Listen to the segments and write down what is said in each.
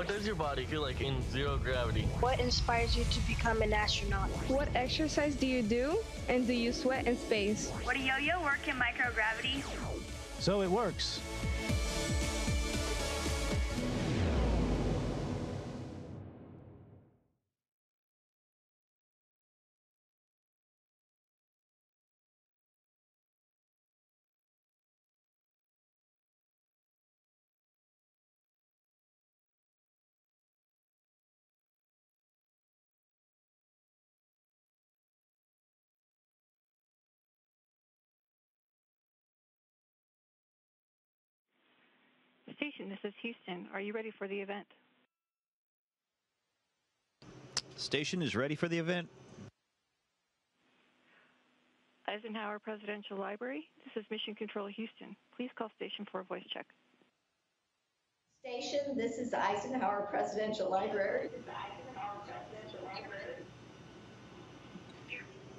What does your body feel like in zero gravity? What inspires you to become an astronaut? What exercise do you do? And do you sweat in space? Would a yo-yo work in microgravity? So it works. Station, this is Houston. Are you ready for the event? Station is ready for the event. Eisenhower Presidential Library, this is Mission Control Houston. Please call station for a voice check. Station, this is Eisenhower Presidential Library.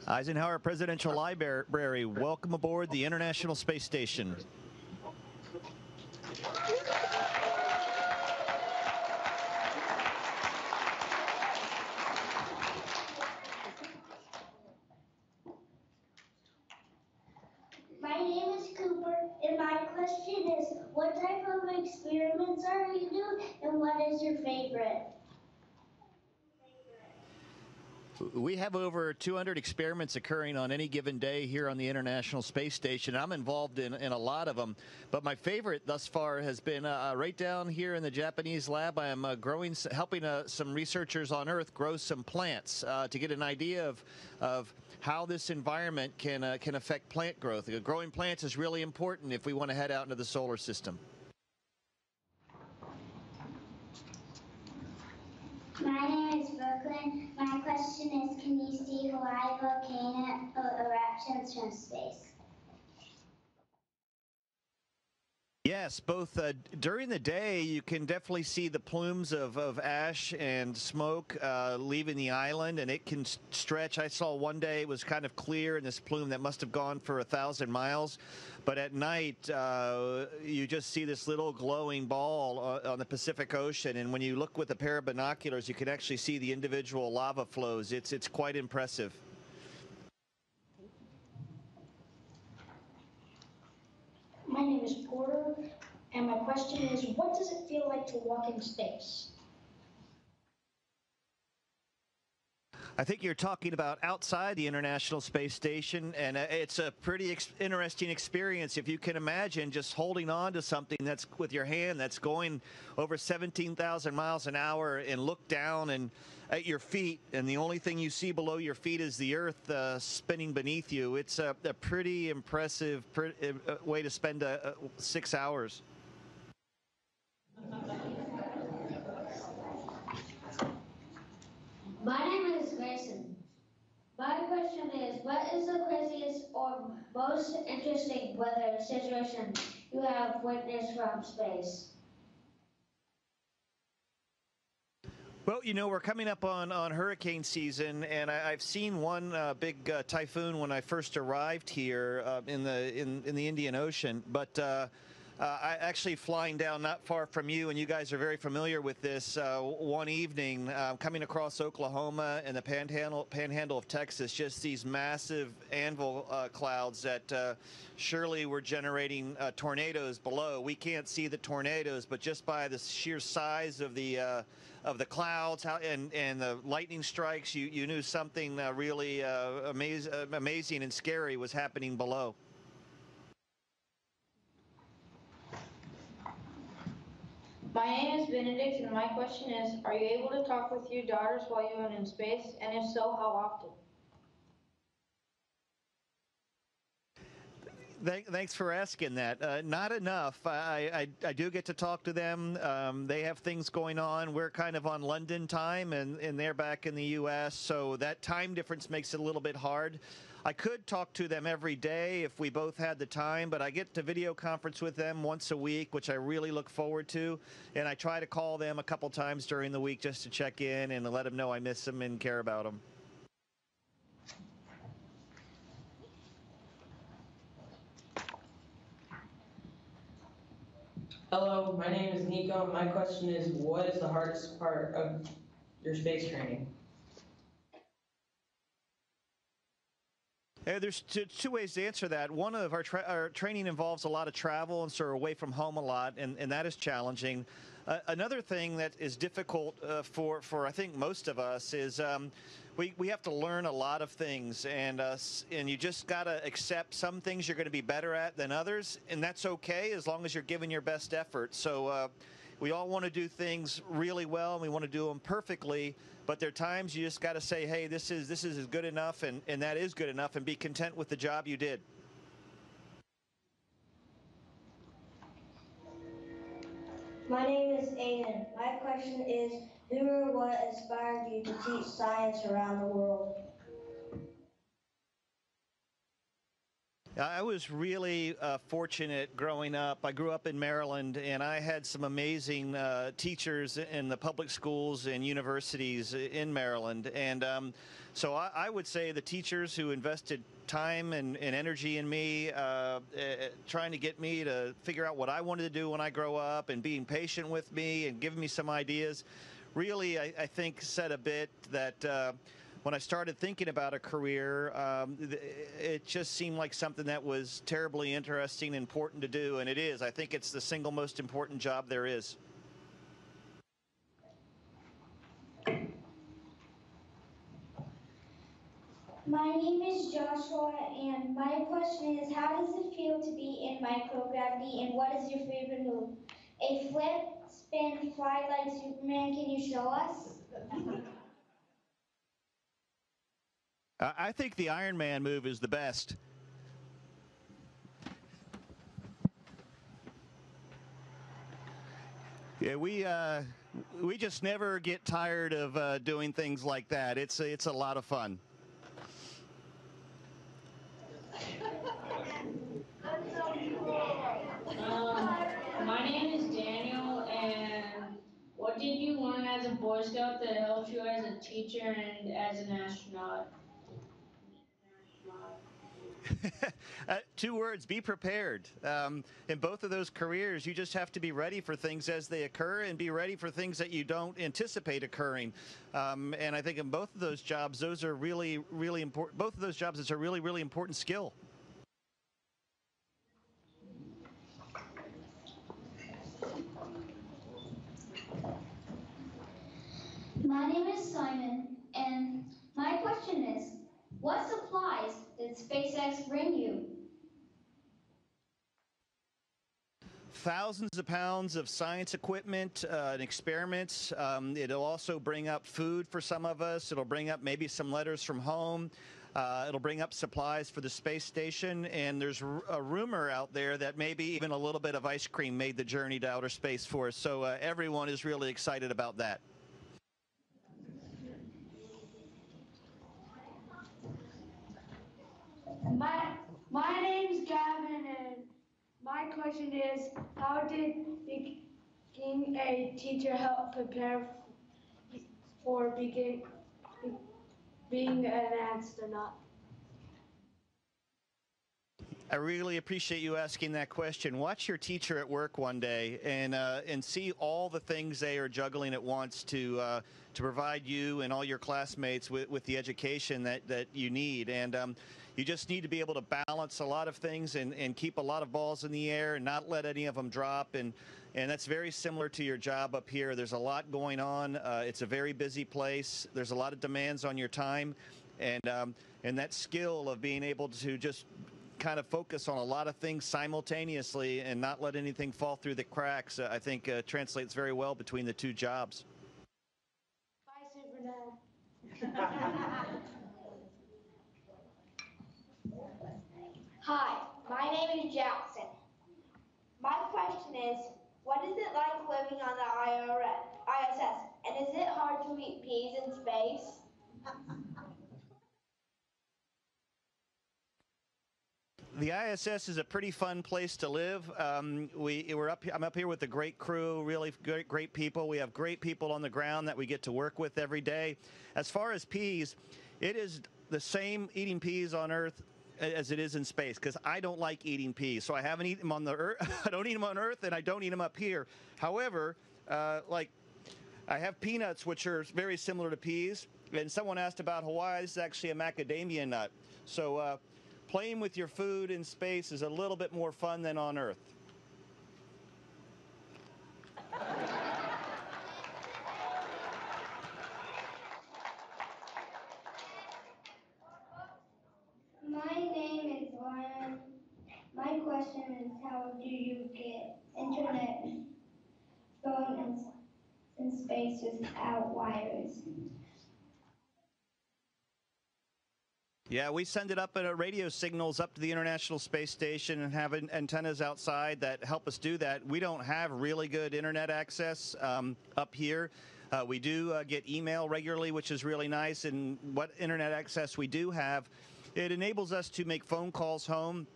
Eisenhower Presidential Library, welcome aboard the International Space Station. My name is Cooper, and my question is, what type of experiments are you doing, and what is your favorite? We have over 200 experiments occurring on any given day here on the International Space Station. I'm involved in a lot of them, but my favorite thus far has been right down here in the Japanese lab. I am helping some researchers on Earth grow some plants to get an idea of how this environment can affect plant growth. Growing plants is really important if we want to head out into the solar system. My name is Brooklyn. My question is, can you see Hawaii volcano eruptions from space? Yes, both during the day you can definitely see the plumes of ash and smoke leaving the island, and it can stretch. I saw one day it was kind of clear, and this plume that must have gone for 1,000 miles. But at night, you just see this little glowing ball on the Pacific Ocean, and when you look with a pair of binoculars, you can actually see the individual lava flows. It's quite impressive. My name is Porter, and my question is, what does it feel like to walk in space? I think you're talking about outside the International Space Station, and it's a pretty interesting experience. If you can imagine just holding on to something that's with your hand that's going over 17,000 miles an hour and look down and at your feet, and the only thing you see below your feet is the Earth spinning beneath you. It's a pretty impressive way to spend 6 hours. My name is Grayson. My question is, what is the craziest or most interesting weather situation you have witnessed from space? Well, you know, we're coming up on hurricane season, and I've seen one big typhoon when I first arrived here in the Indian Ocean. But I actually flying down not far from you, and you guys are very familiar with this. One evening, coming across Oklahoma and the panhandle of Texas, just these massive anvil clouds that surely were generating tornadoes below. We can't see the tornadoes, but just by the sheer size of the clouds and the lightning strikes, you knew something really amazing and scary was happening below. My name is Benedict, and my question is, are you able to talk with your daughters while you're in space, and if so, how often? Thanks for asking that. Not enough. I do get to talk to them. They have things going on. We're kind of on London time, and they're back in the U.S., so that time difference makes it a little bit hard. I could talk to them every day if we both had the time, but I get to video conference with them once a week, which I really look forward to, and I try to call them a couple times during the week just to check in and to let them know I miss them and care about them. Hello, my name is Nico. My question is, what is the hardest part of your space training? There's two ways to answer that. One of our training involves a lot of travel, and so we're away from home a lot, and that is challenging. Another thing that is difficult for I think most of us is we have to learn a lot of things, and you just got to accept some things you're going to be better at than others, and that's okay as long as you're giving your best effort. So we all want to do things really well, and we want to do them perfectly. But there are times you just got to say, hey, this is good enough, and that is good enough, and be content with the job you did. My name is Aiden. My question is, who or what inspired you to teach science around the world? I was really fortunate growing up. I grew up in Maryland, and I had some amazing teachers in the public schools and universities in Maryland. And so I would say the teachers who invested time and energy in me, trying to get me to figure out what I wanted to do when I grow up, and being patient with me and giving me some ideas, really, I think, said a bit that when I started thinking about a career, it just seemed like something that was terribly interesting and important to do, and it is. I think it's the single most important job there is. My name is Joshua, and my question is, how does it feel to be in microgravity, and what is your favorite move? A flip, spin, fly like Superman, can you show us? I think the Iron Man move is the best. Yeah, we just never get tired of doing things like that. It's a lot of fun. My name is Daniel, and what did you learn as a Boy Scout that helps you as a teacher and as an astronaut? Two words: be prepared. In both of those careers, you just have to be ready for things as they occur, and be ready for things that you don't anticipate occurring. And I think in both of those jobs, those are really, really important. Both of those jobs, it's a really, really important skill. My name is Simon, and my question is, what supplies did SpaceX bring you? Thousands of pounds of science equipment and experiments. It'll also bring up food for some of us. It'll bring up maybe some letters from home. It'll bring up supplies for the space station. And there's a rumor out there that maybe even a little bit of ice cream made the journey to outer space for us. So everyone is really excited about that. My name's Gavin, and my question is, how did being a teacher help prepare for being an astronaut? I really appreciate you asking that question. Watch your teacher at work one day and see all the things they are juggling at once to provide you and all your classmates with the education that you need. And you just need to be able to balance a lot of things and keep a lot of balls in the air and not let any of them drop. And that's very similar to your job up here. There's a lot going on. It's a very busy place. There's a lot of demands on your time. And that skill of being able to just kind of focus on a lot of things simultaneously and not let anything fall through the cracks, I think translates very well between the two jobs. Bye, Super Dad. Hi, my name is Jackson. My question is, what is it like living on the ISS, and is it hard to eat peas in space? The ISS is a pretty fun place to live. I'm up here with a great crew, really great people. We have great people on the ground that we get to work with every day. As far as peas, it is the same eating peas on Earth as it is in space, because I don't like eating peas. So I haven't eaten them on the Earth. I don't eat them on Earth, and I don't eat them up here. However, like I have peanuts, which are very similar to peas. And someone asked about Hawaii. This is actually a macadamia nut. So playing with your food in space is a little bit more fun than on Earth. My name is Ryan. My question is, how do you get internet phone in space without wires? Yeah, we send it up at radio signals up to the International Space Station and have antennas outside that help us do that. We don't have really good internet access up here. We do get email regularly, which is really nice. And what internet access we do have, it enables us to make phone calls home.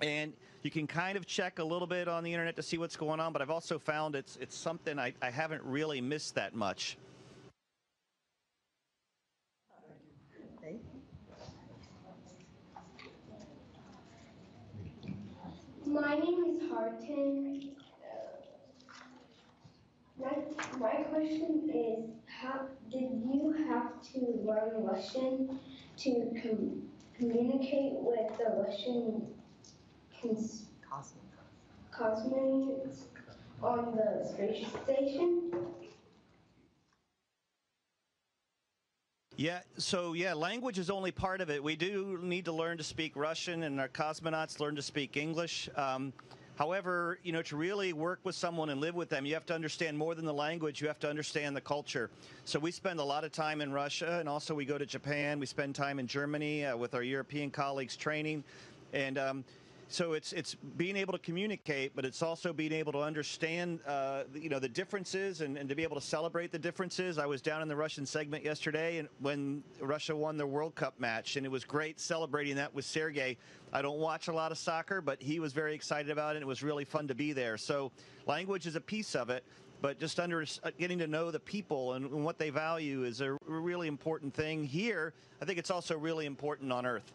And you can kind of check a little bit on the internet to see what's going on. But I've also found it's something I haven't really missed that much. My name is Harton. My question is, how did you have to learn Russian to communicate with the Russian cosmonauts on the space station? Yeah, so language is only part of it. We do need to learn to speak Russian, and our cosmonauts learn to speak English. However, to really work with someone and live with them, you have to understand more than the language. You have to understand the culture. So we spend a lot of time in Russia, and also we go to Japan. We spend time in Germany with our European colleagues training. And so it's being able to communicate, but it's also being able to understand, the differences and to be able to celebrate the differences. I was down in the Russian segment yesterday, and when Russia won their World Cup match, and it was great celebrating that with Sergei. I don't watch a lot of soccer, but he was very excited about it, and it was really fun to be there. So language is a piece of it, but just getting to know the people and what they value is a really important thing here. I think it's also really important on Earth.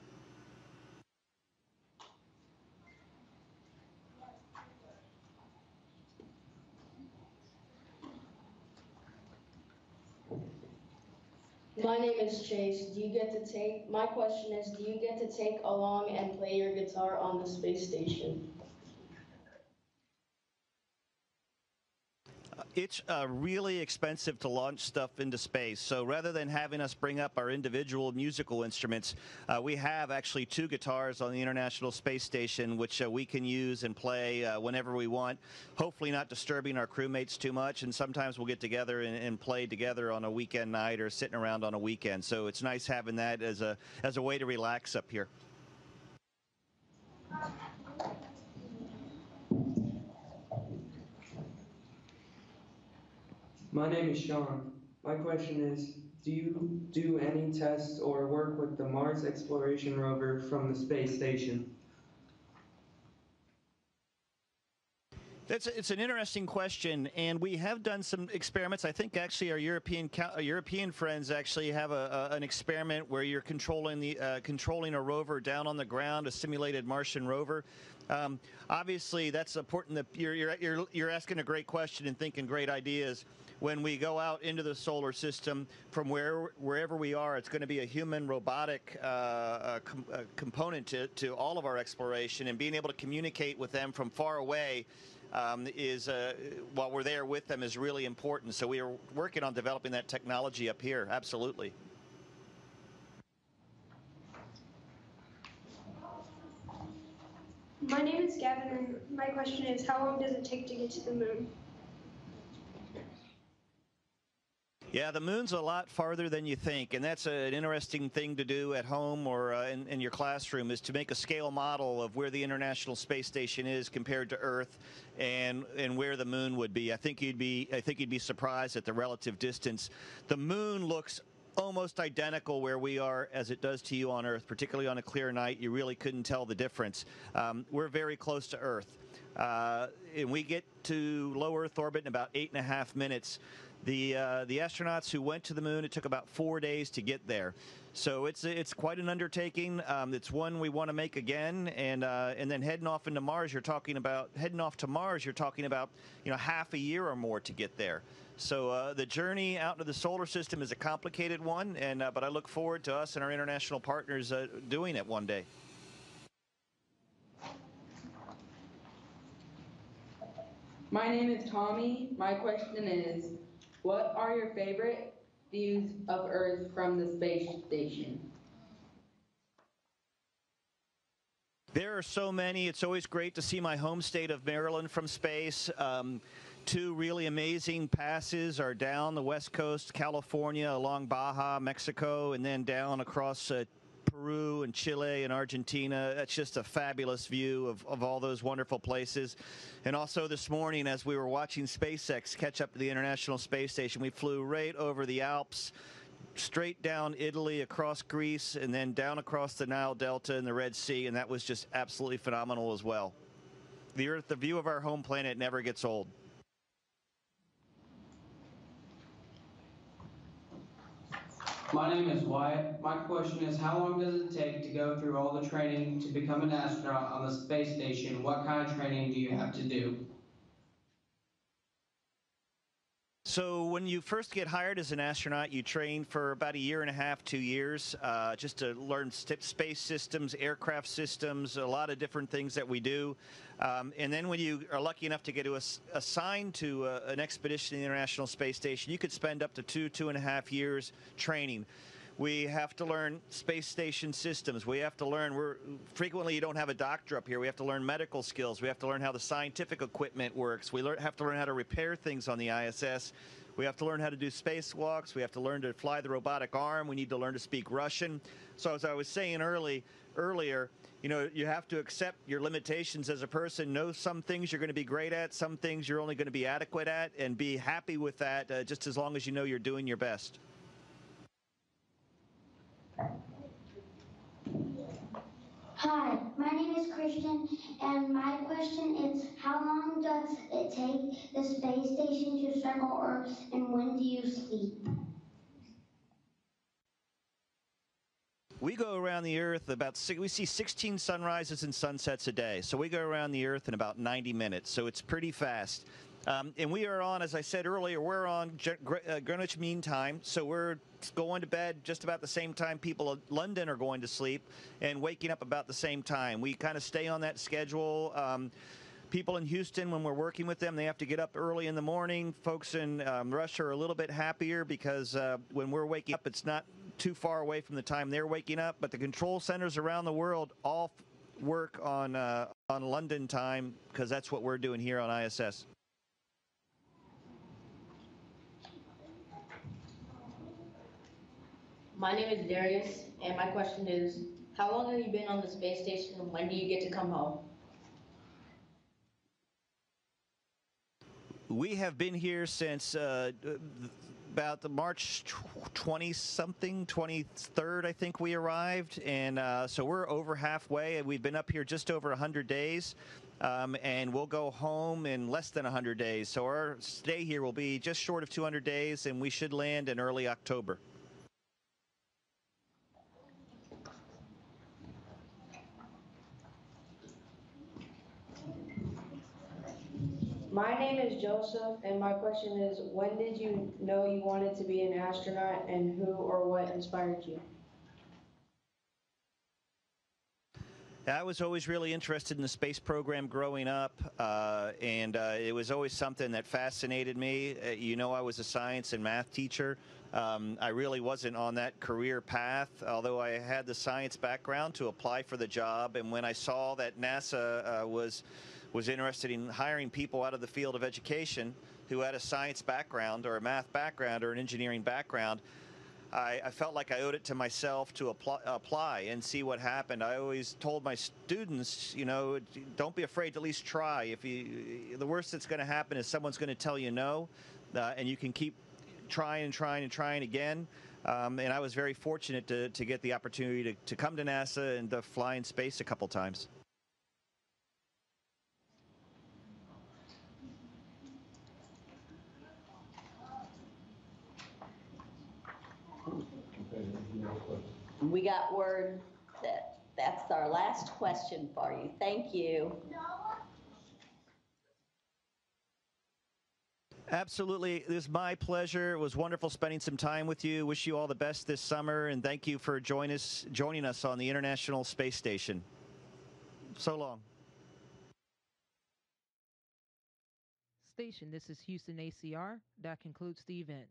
My name is Chase. My question is, do you get to take along and play your guitar on the space station? It's really expensive to launch stuff into space. So rather than having us bring up our individual musical instruments, we have actually 2 guitars on the International Space Station, which we can use and play whenever we want, hopefully not disturbing our crewmates too much. And sometimes we'll get together and play together on a weekend night or sitting around on a weekend. So it's nice having that as a way to relax up here. My name is Sean. My question is, do you do any tests or work with the Mars Exploration Rover from the space station? It's an interesting question, and we have done some experiments. I think actually our European friends actually have an experiment where you're controlling a rover down on the ground, a simulated Martian rover. Obviously, that's important. That you're asking a great question and thinking great ideas. When we go out into the solar system, from wherever we are, it's going to be a human robotic component to all of our exploration, and being able to communicate with them from far away while we're there with them is really important. So we are working on developing that technology up here. Absolutely. My name is Gavin, and my question is, how long does it take to get to the moon? Yeah, the moon's a lot farther than you think, and that's an interesting thing to do at home or in your classroom, is to make a scale model of where the International Space Station is compared to Earth and where the moon would be. I think you'd be surprised at the relative distance. The moon looks almost identical where we are as it does to you on Earth, particularly on a clear night. You really couldn't tell the difference. We're very close to Earth. and we get to low Earth orbit in about 8.5 minutes. The astronauts who went to the moon, it took about 4 days to get there. So it's quite an undertaking. It's one we want to make again, and then heading off into Mars. You're talking about half a year or more to get there. So the journey out into the solar system is a complicated one, but I look forward to us and our international partners doing it one day. My name is Tommy. My question is, what are your favorite views of Earth from the space station? There are so many. It's always great to see my home state of Maryland from space. Two really amazing passes are down the west coast, California, along Baja, Mexico, and then down across Peru and Chile and Argentina. That's just a fabulous view of all those wonderful places. And also this morning, as we were watching SpaceX catch up to the International Space Station, we flew right over the Alps, straight down Italy, across Greece, and then down across the Nile Delta and the Red Sea, and that was just absolutely phenomenal as well. The Earth, the view of our home planet never gets old. My name is Wyatt. My question is, how long does it take to go through all the training to become an astronaut on the space station? What kind of training do you have to do? So when you first get hired as an astronaut, you train for about 1.5 years, 2 years, just to learn space systems, aircraft systems, a lot of different things that we do. And then when you are lucky enough to get assigned to an expedition to the International Space Station, you could spend up to 2.5 years training. We have to learn space station systems. We have to learn, frequently you don't have a doctor up here. We have to learn medical skills. We have to learn how the scientific equipment works. We have to learn how to repair things on the ISS. We have to learn how to do spacewalks. We have to learn to fly the robotic arm. We need to learn to speak Russian. So as I was saying earlier, you have to accept your limitations as a person, know some things you're going to be great at, some things you're only going to be adequate at, and be happy with that just as long as you know you're doing your best. Hi, my name is Christian, and my question is, how long does it take the space station to circle Earth, and when do you sleep? We go around the Earth we see 16 sunrises and sunsets a day. So we go around the Earth in about 90 minutes. So it's pretty fast. And we are on, as I said earlier, we're on Greenwich Mean Time. So we're going to bed just about the same time people in London are going to sleep and waking up about the same time. We kind of stay on that schedule. People in Houston, when we're working with them, they have to get up early in the morning. Folks in Russia are a little bit happier because when we're waking up, it's not too far away from the time they're waking up. But the control centers around the world all work on London time because that's what we're doing here on ISS. My name is Darius, and my question is, how long have you been on the space station, and when do you get to come home? We have been here since about the March 20-something, 23rd, I think we arrived, and so we're over halfway, and we've been up here just over 100 days, and we'll go home in less than 100 days. So our stay here will be just short of 200 days, and we should land in early October. My name is Joseph, and my question is, when did you know you wanted to be an astronaut, and who or what inspired you? I was always really interested in the space program growing up, and it was always something that fascinated me. I was a science and math teacher. I really wasn't on that career path, although I had the science background to apply for the job. And when I saw that NASA was interested in hiring people out of the field of education who had a science background or a math background or an engineering background, I felt like I owed it to myself to apply and see what happened. I always told my students, don't be afraid to at least try. The worst that's going to happen is someone's going to tell you no, and you can keep trying and trying and trying again. And I was very fortunate to get the opportunity to come to NASA and to fly in space a couple times. We got word that that's our last question for you. Thank you. Absolutely. It is my pleasure. It was wonderful spending some time with you. Wish you all the best this summer, and thank you for joining us on the International Space Station. So long. Station, this is Houston ACR. That concludes the event.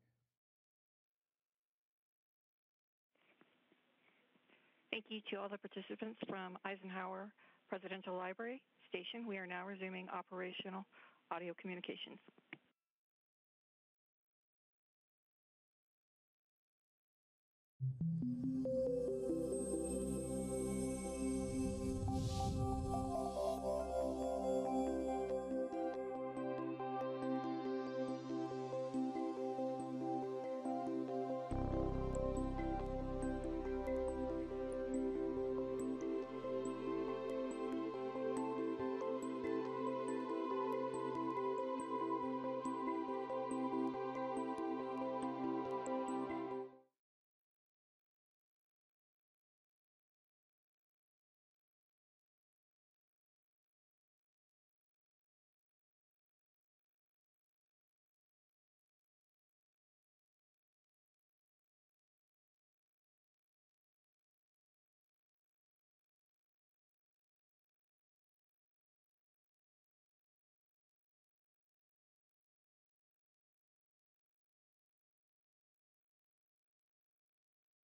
Thank you to all the participants from Eisenhower Presidential Library Station. We are now resuming operational audio communications.